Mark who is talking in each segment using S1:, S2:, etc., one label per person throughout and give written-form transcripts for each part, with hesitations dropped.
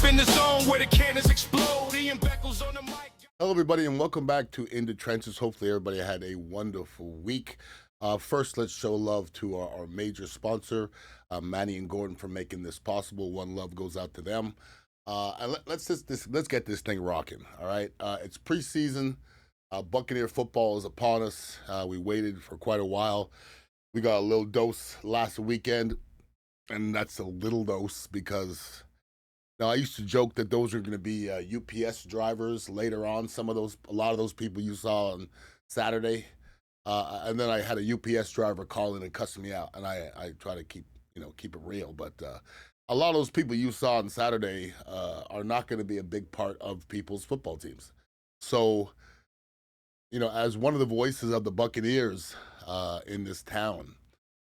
S1: Live in the zone where the cannons explode. Ian Beckles on the mic.
S2: Hello, everybody, and welcome back to In the Trenches. Hopefully, everybody had a wonderful week. First, let's show love to our major sponsor, Manny and Gordon, for making this possible. One love goes out to them. And let's get this thing rocking. All right, it's preseason. Buccaneer football is upon us. We waited for quite a while. We got a little dose last weekend, and that's a little dose because now I used to joke that those are going to be UPS drivers later on. A lot of those people you saw on Saturday, and then I had a UPS driver call in and cuss me out, and I try to keep it real. But a lot of those people you saw on Saturday are not going to be a big part of people's football teams. So, as one of the voices of the Buccaneers in this town,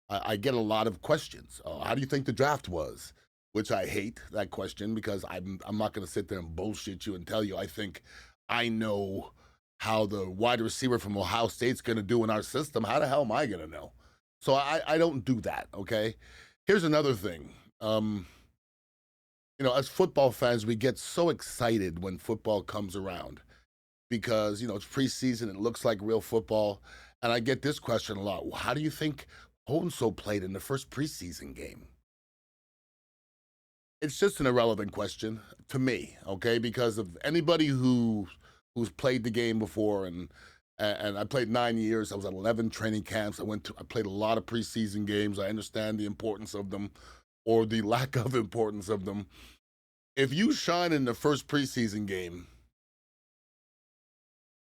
S2: I get a lot of questions. How do you think the draft was? Which I hate that question because I'm not going to sit there and bullshit you and tell you I think I know how the wide receiver from Ohio State's going to do in our system. How the hell am I going to know? So I don't do that, okay? Here's another thing. As football fans, we get so excited when football comes around because, it's preseason, it looks like real football. And I get this question a lot. Well, how do you think so played in the first preseason game? It's just an irrelevant question to me, okay? Because of anybody who's played the game before, and I played 9 years. I was at 11 training camps. I played a lot of preseason games. I understand the importance of them, or the lack of importance of them. If you shine in the first preseason game,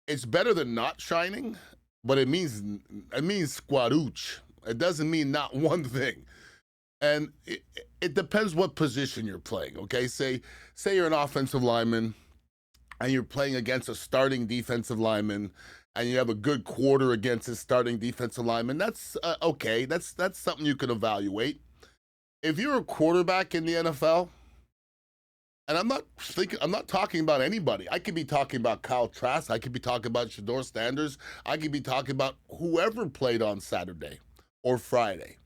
S2: it's better than not shining, but it means squadooch. It doesn't mean not one thing. And it depends what position you're playing, okay? Say you're an offensive lineman and you're playing against a starting defensive lineman and you have a good quarter against his starting defensive lineman. That's okay. That's something you can evaluate. If you're a quarterback in the NFL, and I'm not talking about anybody. I could be talking about Kyle Trask. I could be talking about Shador Sanders. I could be talking about whoever played on Saturday or Friday.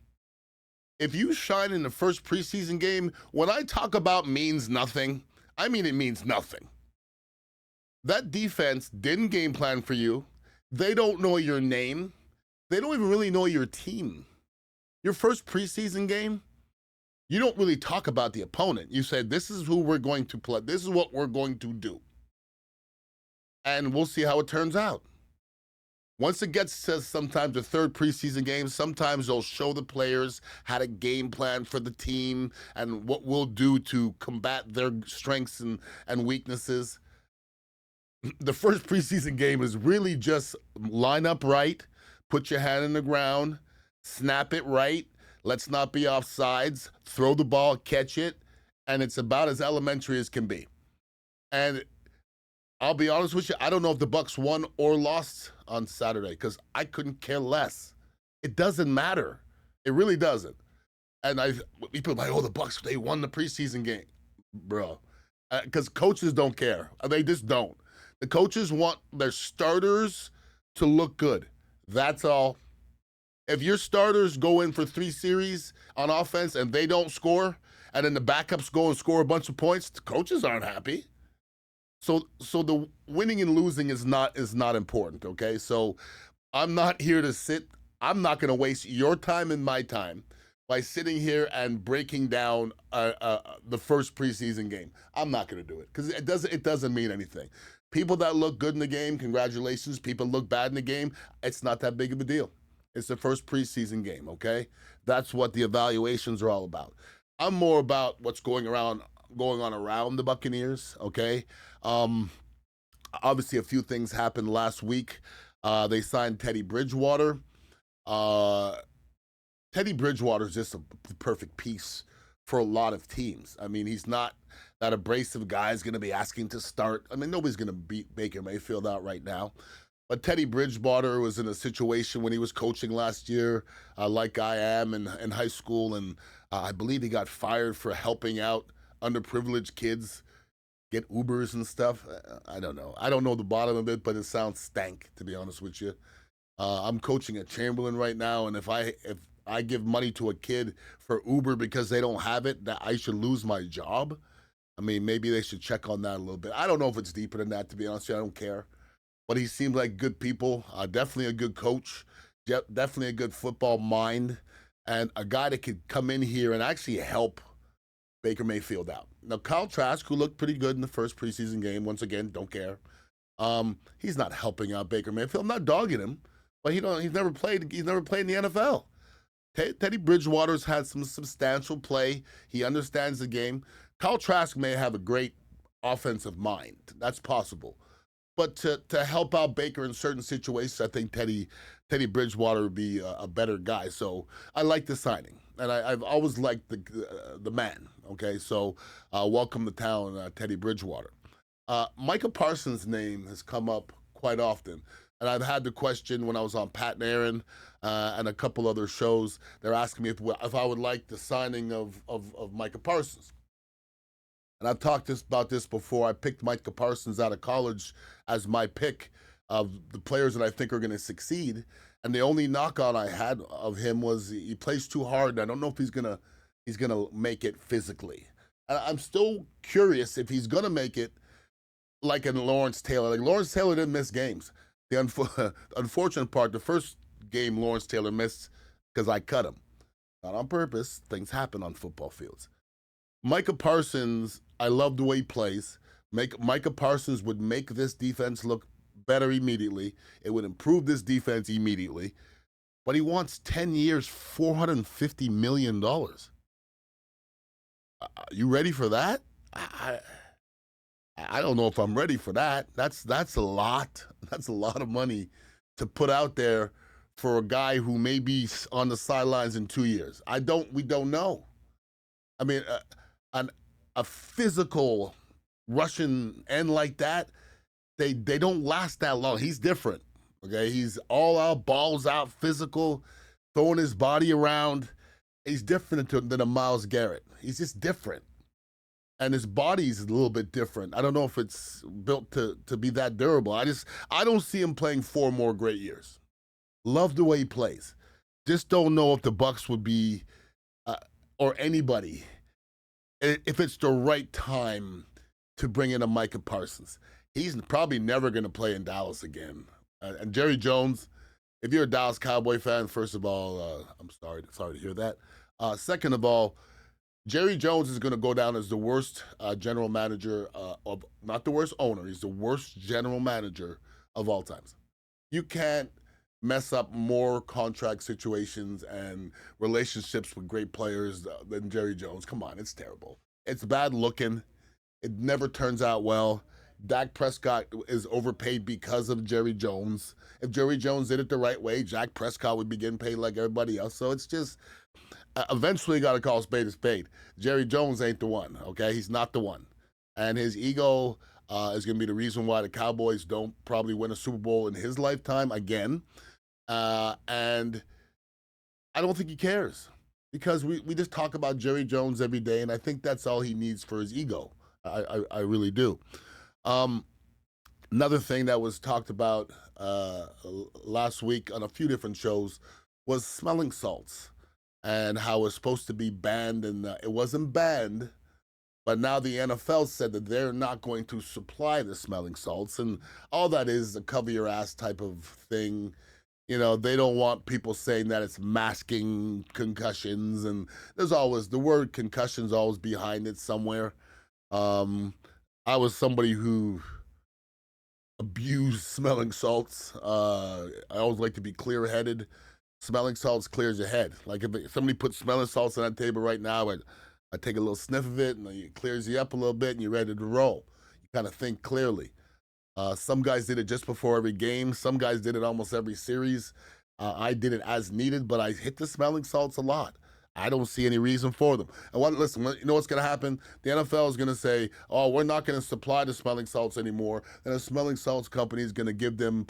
S2: If you shine in the first preseason game, when I talk about means nothing, I mean it means nothing. That defense didn't game plan for you. They don't know your name. They don't even really know your team. Your first preseason game, you don't really talk about the opponent. You say, this is who we're going to play. This is what we're going to do. And we'll see how it turns out. Once it gets to sometimes the third preseason game, sometimes they'll show the players how to game plan for the team and what we'll do to combat their strengths and weaknesses. The first preseason game is really just line up right, put your hand in the ground, snap it right, let's not be offsides, throw the ball, catch it, and it's about as elementary as can be. And I'll be honest with you, I don't know if the Bucs won or lost on Saturday because I couldn't care less. It doesn't matter. It really doesn't. And people are like, oh, the Bucs, they won the preseason game. Bro, because coaches don't care. They just don't. The coaches want their starters to look good. That's all. If your starters go in for 3 series on offense and they don't score, and then the backups go and score a bunch of points, the coaches aren't happy. So the winning and losing is not important, okay? So I'm not here to sit. I'm not going to waste your time and my time by sitting here and breaking down the first preseason game. I'm not going to do it because it doesn't mean anything. People that look good in the game, congratulations. People look bad in the game, it's not that big of a deal. It's the first preseason game, okay? That's what the evaluations are all about. I'm more about what's going on around the Buccaneers, okay? Obviously, a few things happened last week. They signed Teddy Bridgewater. Teddy Bridgewater is just a perfect piece for a lot of teams. I mean, he's not that abrasive guy is going to be asking to start. I mean, nobody's going to beat Baker Mayfield out right now. But Teddy Bridgewater was in a situation when he was coaching last year, like I am in high school, and I believe he got fired for helping out underprivileged kids get Ubers and stuff. I don't know. I don't know the bottom of it, but it sounds stank, to be honest with you. I'm coaching at Chamberlain right now, and if I give money to a kid for Uber because they don't have it, that I should lose my job. I mean, maybe they should check on that a little bit. I don't know if it's deeper than that, to be honest with you. I don't care. But he seemed like good people, definitely a good coach, definitely a good football mind, and a guy that could come in here and actually help Baker Mayfield out. Now, Kyle Trask, who looked pretty good in the first preseason game, once again, don't care. He's not helping out Baker Mayfield. I'm not dogging him, but he's never played. He's never played in the NFL. Teddy Bridgewater's had some substantial play. He understands the game. Kyle Trask may have a great offensive mind. That's possible. But to help out Baker in certain situations, I think Teddy Bridgewater would be a better guy. So I like the signing, and I've always liked the man. Okay, so welcome to town, Teddy Bridgewater. Micah Parsons' name has come up quite often, and I've had the question when I was on Pat and Aaron and a couple other shows. They're asking me if I would like the signing of Micah Parsons. And I've talked about this before. I picked Micah Parsons out of college as my pick of the players that I think are going to succeed. And the only knock on I had of him was he plays too hard. I don't know if he's gonna make it physically. And I'm still curious if he's gonna make it like in Lawrence Taylor. Like Lawrence Taylor didn't miss games. The unfortunate part, the first game Lawrence Taylor missed because I cut him. Not on purpose. Things happen on football fields. Micah Parsons, I love the way he plays. Micah Parsons would make this defense look better immediately. It would improve this defense immediately. But he wants 10 years, $450 million. You ready for that? I don't know if I'm ready for that. That's a lot. That's a lot of money to put out there for a guy who may be on the sidelines in 2 years. We don't know. I mean, a physical Russian end like that, they don't last that long. He's different. Okay, he's all out, balls out, physical, throwing his body around. He's different than a Myles Garrett. He's just different. And his body's a little bit different. I don't know if it's built to be that durable. I don't see him playing 4 more great years. Love the way he plays. Just don't know if the Bucs would be, or anybody, if it's the right time to bring in a Micah Parsons. He's probably never going to play in Dallas again. And Jerry Jones, if you're a Dallas Cowboy fan, first of all, I'm sorry to hear that. Second of all, Jerry Jones is going to go down as the worst general manager not the worst owner. He's the worst general manager of all times. You can't mess up more contract situations and relationships with great players than Jerry Jones. Come on, it's terrible. It's bad looking. It never turns out well. Dak Prescott is overpaid because of Jerry Jones. If Jerry Jones did it the right way, Dak Prescott would be getting paid like everybody else. So it's just, eventually you got to call a spade a spade. Jerry Jones ain't the one, okay? He's not the one. And his ego is going to be the reason why the Cowboys don't probably win a Super Bowl in his lifetime again. And I don't think he cares because we just talk about Jerry Jones every day, and I think that's all he needs for his ego. I really do. Another thing that was talked about last week on a few different shows was smelling salts and how it's supposed to be banned, and it wasn't banned, but now the NFL said that they're not going to supply the smelling salts, and all that is a cover your ass type of thing. You know, they don't want people saying that it's masking concussions, and there's always the word concussion's always behind it somewhere. I was somebody who abused smelling salts. I always like to be clear-headed. Smelling salts clears your head. Like if somebody puts smelling salts on that table right now, I take a little sniff of it, and it clears you up a little bit, and you're ready to roll. You kind of think clearly. Some guys did it just before every game. Some guys did it almost every series. I did it as needed, but I hit the smelling salts a lot. I don't see any reason for them. And listen, you know what's going to happen? The NFL is going to say, oh, we're not going to supply the smelling salts anymore. And a smelling salts company is going to give them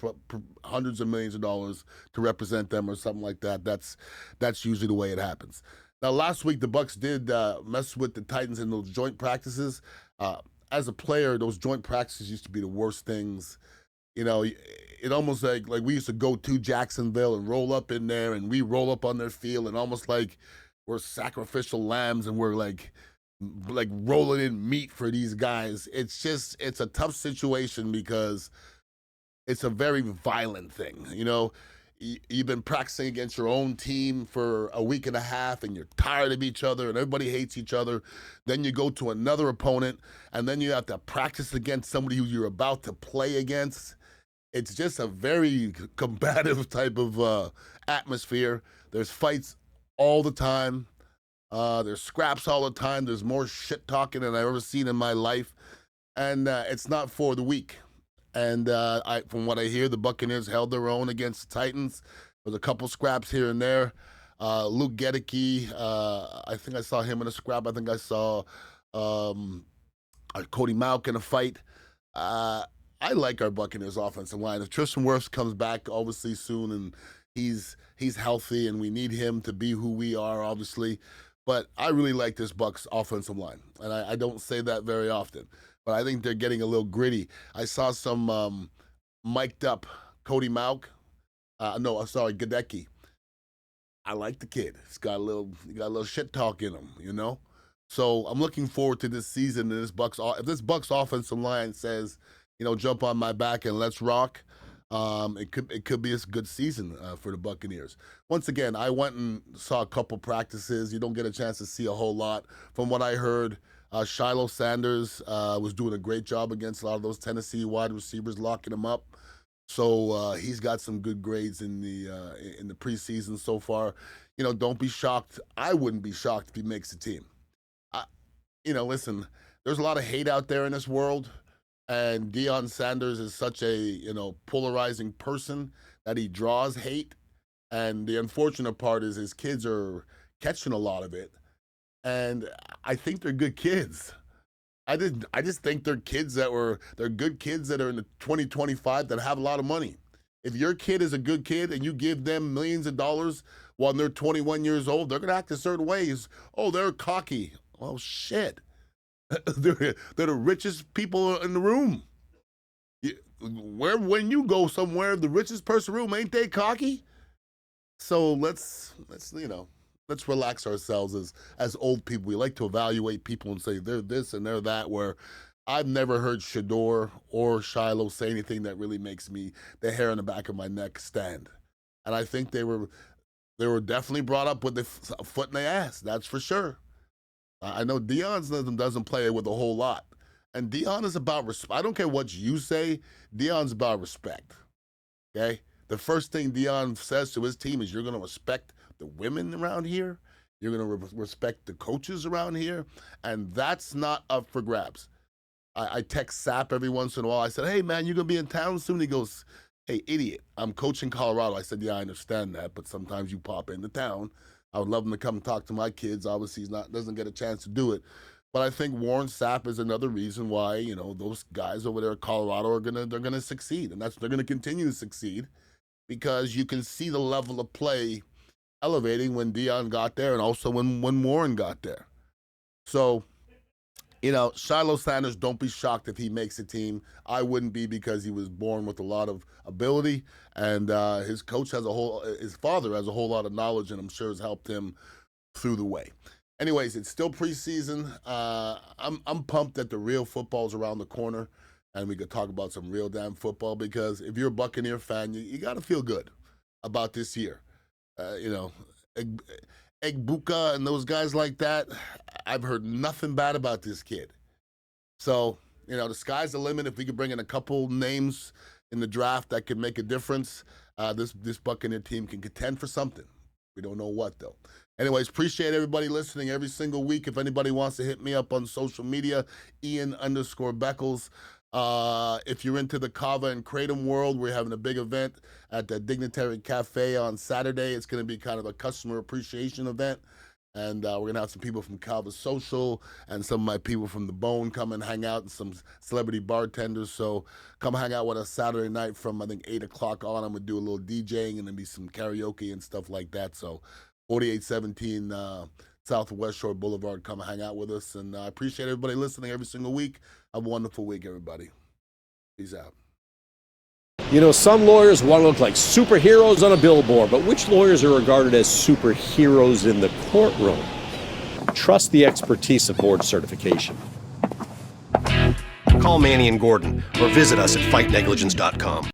S2: hundreds of millions of dollars to represent them or something like that. That's usually the way it happens. Now, last week, the Bucs did mess with the Titans in those joint practices. As a player, those joint practices used to be the worst things. You know, it almost like we used to go to Jacksonville and roll up in there, and we roll up on their field, and almost like we're sacrificial lambs, and we're like like rolling in meat for these guys. It's a tough situation because it's a very violent thing. You've been practicing against your own team for a week and a half and you're tired of each other and everybody hates each other. Then you go to another opponent and then you have to practice against somebody who you're about to play against. It's just a very combative type of atmosphere. There's fights all the time. There's scraps all the time. There's more shit talking than I've ever seen in my life. And it's not for the weak. And from what I hear, the Buccaneers held their own against the Titans. There's a couple scraps here and there. Luke Gedeke, I think I saw him in a scrap. I think I saw Cody Mauch in a fight. I like our Buccaneers offensive line. If Tristan Wirfs comes back, obviously, soon, and he's healthy, and we need him to be who we are, obviously. But I really like this Bucs offensive line, and I don't say that very often. But I think they're getting a little gritty. I saw some mic'd up Cody Mauch. Gedeke. I like the kid. He got a little shit talk in him, So I'm looking forward to this season. And if this Bucs offensive line says, jump on my back and let's rock, it could be a good season for the Buccaneers. Once again, I went and saw a couple practices. You don't get a chance to see a whole lot. From what I heard, Shiloh Sanders was doing a great job against a lot of those Tennessee wide receivers, locking them up. So he's got some good grades in the preseason so far. Don't be shocked. I wouldn't be shocked if he makes the team. Listen, there's a lot of hate out there in this world. And Deion Sanders is such a, polarizing person that he draws hate. And the unfortunate part is his kids are catching a lot of it. And I think they're good kids. I just think they're good kids that are in the 2025 that have a lot of money. If your kid is a good kid and you give them millions of dollars while they're 21 years old, they're going to act a certain ways. Oh, they're cocky. Well, shit. They're the richest people in the room. When you go somewhere, the richest person in the room, ain't they cocky? So let's relax ourselves as old people. We like to evaluate people and say they're this and they're that, where I've never heard Shador or Shiloh say anything that really makes me the hair on the back of my neck stand. And I think they were definitely brought up with the foot in the ass. That's for sure. I know Deion doesn't play with a whole lot. And Deion is about respect. I don't care what you say. Deion's about respect. Okay? The first thing Deion says to his team is, you're going to respect the women around here. You're going to respect the coaches around here. And that's not up for grabs. I text Sapp every once in a while. I said, hey, man, you going to be in town soon? He goes, hey, idiot, I'm coaching Colorado. I said, yeah, I understand that, but sometimes you pop into town. I would love him to come talk to my kids. Obviously, doesn't get a chance to do it. But I think Warren Sapp is another reason why, those guys over there at Colorado they're gonna succeed. And they're gonna continue to succeed because you can see the level of play elevating when Deion got there and also when Warren got there. So, Shiloh Sanders, don't be shocked if he makes a team. I wouldn't be, because he was born with a lot of ability, and his father has a whole lot of knowledge, and I'm sure has helped him through the way. Anyways, it's still preseason. I'm pumped that the real football's around the corner, and we could talk about some real damn football, because if you're a Buccaneer fan, you got to feel good about this year. Egbuka and those guys like that, I've heard nothing bad about this kid. So, the sky's the limit. If we could bring in a couple names in the draft that could make a difference, this Buccaneer team can contend for something. We don't know what, though. Anyways, appreciate everybody listening every single week. If anybody wants to hit me up on social media, Ian_Beckles. If you're into the Kava and Kratom world, we're having a big event at the Dignitary Cafe on Saturday. It's going to be kind of a customer appreciation event. And we're going to have some people from Kava Social and some of my people from The Bone come and hang out, and some celebrity bartenders. So come hang out with us Saturday night from, I think, 8 o'clock on. I'm going to do a little DJing and then be some karaoke and stuff like that. So 4817 South West Shore Boulevard, come hang out with us. And I appreciate everybody listening every single week. Have a wonderful week, everybody. Peace out.
S3: Some lawyers want to look like superheroes on a billboard, but which lawyers are regarded as superheroes in the courtroom? trust the expertise of board certification.
S4: Call Manny and Gordon or visit us at fightnegligence.com.